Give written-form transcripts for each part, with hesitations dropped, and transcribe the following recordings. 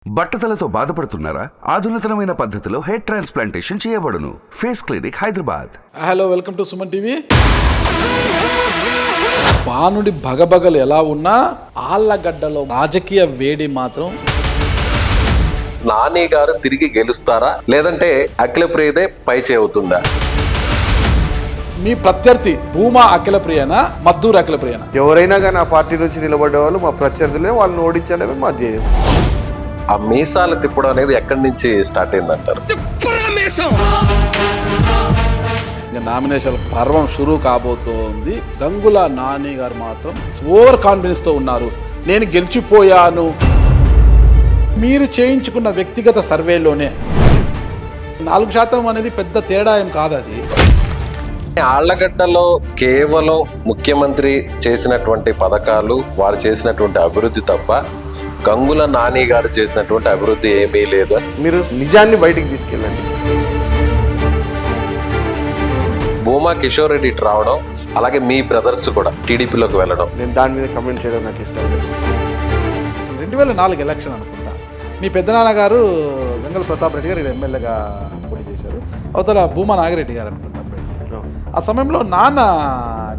బట్టతలతో బాధపడుతున్నారా? ఆధునితనమైన పద్ధతిలో హెయిర్ ట్రాన్స్ప్లాంటేషన్ చేయబడును. Face clinic, Hyderabad. Hello, welcome to Suman TV. బానుడి భగభగలు ఎలా ఉన్నా ఆళ్ళగడ్డలో రాజకీయ వేడి మాత్రం. నాని గారు తిరిగి గెలుస్తారా, లేదంటే అఖిలప్రియదే పై చేవుతుందా? మీ ప్రత్యర్థి భూమా అఖిలప్రియనా, మద్దూరు అఖిలప్రియనా? ఎవరైనా కానీ ఆ పార్టీ నుంచి నిలబడ్డే వాళ్ళు మా ప్రత్యర్థులే, వాళ్ళని ఓడించడమే మా ధ్యేయం. ఆ మీసాలు తిప్పడం అనేది ఎక్కడి నుంచి స్టార్ట్ అయిందంటారు? నామినేషన్ పర్వం షురూ కాబోతోంది. గంగుల నాని గారు మాత్రం ఓవర్ కాన్ఫిడెన్స్ తో ఉన్నారు. నేను గెలిచిపోయాను. మీరు చేయించుకున్న వ్యక్తిగత సర్వేలోనే 4% అనేది పెద్ద తేడా ఏం కాదు. అది ఆళ్లగడ్డలో కేవలం ముఖ్యమంత్రి చేసినటువంటి పథకాలు, వారు చేసినటువంటి అభివృద్ధి తప్ప గంగుల నాని గారు చేసినటువంటి అభివృద్ధి ఏమీ లేదు. మీరు నిజాన్ని బయటికి తీసుకెళ్ళండి. భూమా కిషోర్ రెడ్డి ఇటు రావడం, అలాగే మీ బ్రదర్స్ కూడా టీడీపీలోకి వెళ్ళడం, నేను దాని మీద కమెంట్ చేయడం నాకు ఇష్టం లేదు. 2004 ఎలక్షన్ అనుకుంటా. మీ పెద్దనాన్న గారు వెంగళ ప్రతాప్ రెడ్డి గారు ఎమ్మెల్యేగా పోటీ చేశారు. అవతల భూమా నాగిరెడ్డి గారు అనుకుంటా. ఆ సమయంలో నాన్న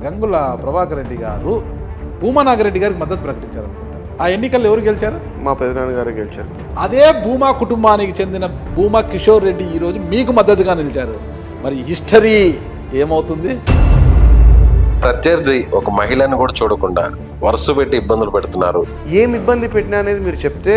గంగుల ప్రభాకర్ రెడ్డి గారు భూమా నాగిరెడ్డి గారికి మద్దతు ప్రకటించారు అనుకుంటా. ఆ ఎన్నికల్లో ఎవరు గెలిచారు? మా పెదనాన్న గారు గెలిచారు. అదే భూమా కుటుంబానికి చెందిన భూమా కిషోర్ రెడ్డి ఈరోజు మీకు మద్దతుగా నిలిచారు. మరి హిస్టరీ ఏమవుతుంది? ప్రత్యర్థి ఒక మహిళను కూడా చూడకుండా వరుస పెట్టి ఇబ్బందులు పెడుతున్నారు. ఏం ఇబ్బంది పెట్టినా అనేది మీరు చెప్తే,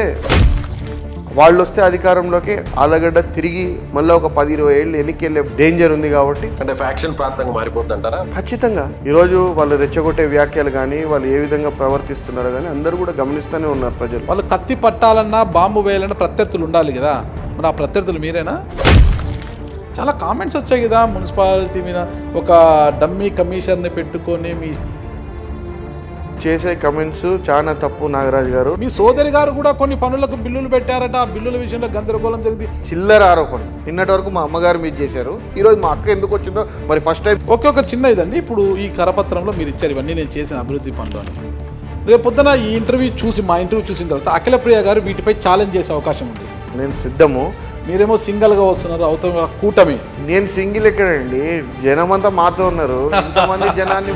వాళ్ళు వస్తే అధికారంలోకి ఆలగడ్డ తిరిగి మళ్ళీ ఒక 10-20 ఏళ్ళు ఎన్నికెళ్ళే డేంజర్ ఉంది. కాబట్టి అంటే ఫ్యాక్షన్ ప్రాంతంగా మారిపోతుంటారా? ఖచ్చితంగా ఈరోజు వాళ్ళు రెచ్చగొట్టే వ్యాఖ్యలు కానీ, వాళ్ళు ఏ విధంగా ప్రవర్తిస్తున్నారో కానీ అందరూ కూడా గమనిస్తూనే ఉన్నారు ప్రజలు. వాళ్ళు కత్తి పట్టాలన్నా, బాంబు వేయాలన్నా ప్రత్యర్థులు ఉండాలి కదా. మరి ఆ ప్రత్యర్థులు మీరేనా? చాలా కామెంట్స్ వచ్చాయి కదా, మున్సిపాలిటీ మీద ఒక డమ్మీ కమిషన్ని పెట్టుకొని మీ చేసే కమెంట్స్ చాలా తప్పు. నాగరాజు గారు, మీ సోదరి గారు కూడా కొన్ని పనులకు బిల్లులు పెట్టారట. ఆ బిల్లుల విషయంలో గందరగోళం జరిగింది. చిల్లర ఆరోపణ. నిన్నటి వరకు మా అమ్మగారు మీద చేశారు, ఈరోజు మా అక్క ఎందుకు వచ్చిందో మరి ఫస్ట్ టైం. ఒక చిన్న ఇదండి. ఇప్పుడు ఈ కరపత్రంలో మీరు ఇచ్చారు ఇవన్నీ నేను చేసిన అభివృద్ధి పనులు అని. రేపు పొద్దున ఈ ఇంటర్వ్యూ చూసి, మా ఇంటర్వ్యూ చూసిన తర్వాత అఖిలప్రియ గారు వీటిపై ఛాలెంజ్ చేసే అవకాశం ఉంది. నేను సిద్ధము. మీరేమో సింగల్గా వస్తున్నారు, అవుతాం కూటమి. నేను సింగిల్ ఎక్కడండి, జనం అంతా మాతో ఉన్నారు. ఇంతమంది జనాన్ని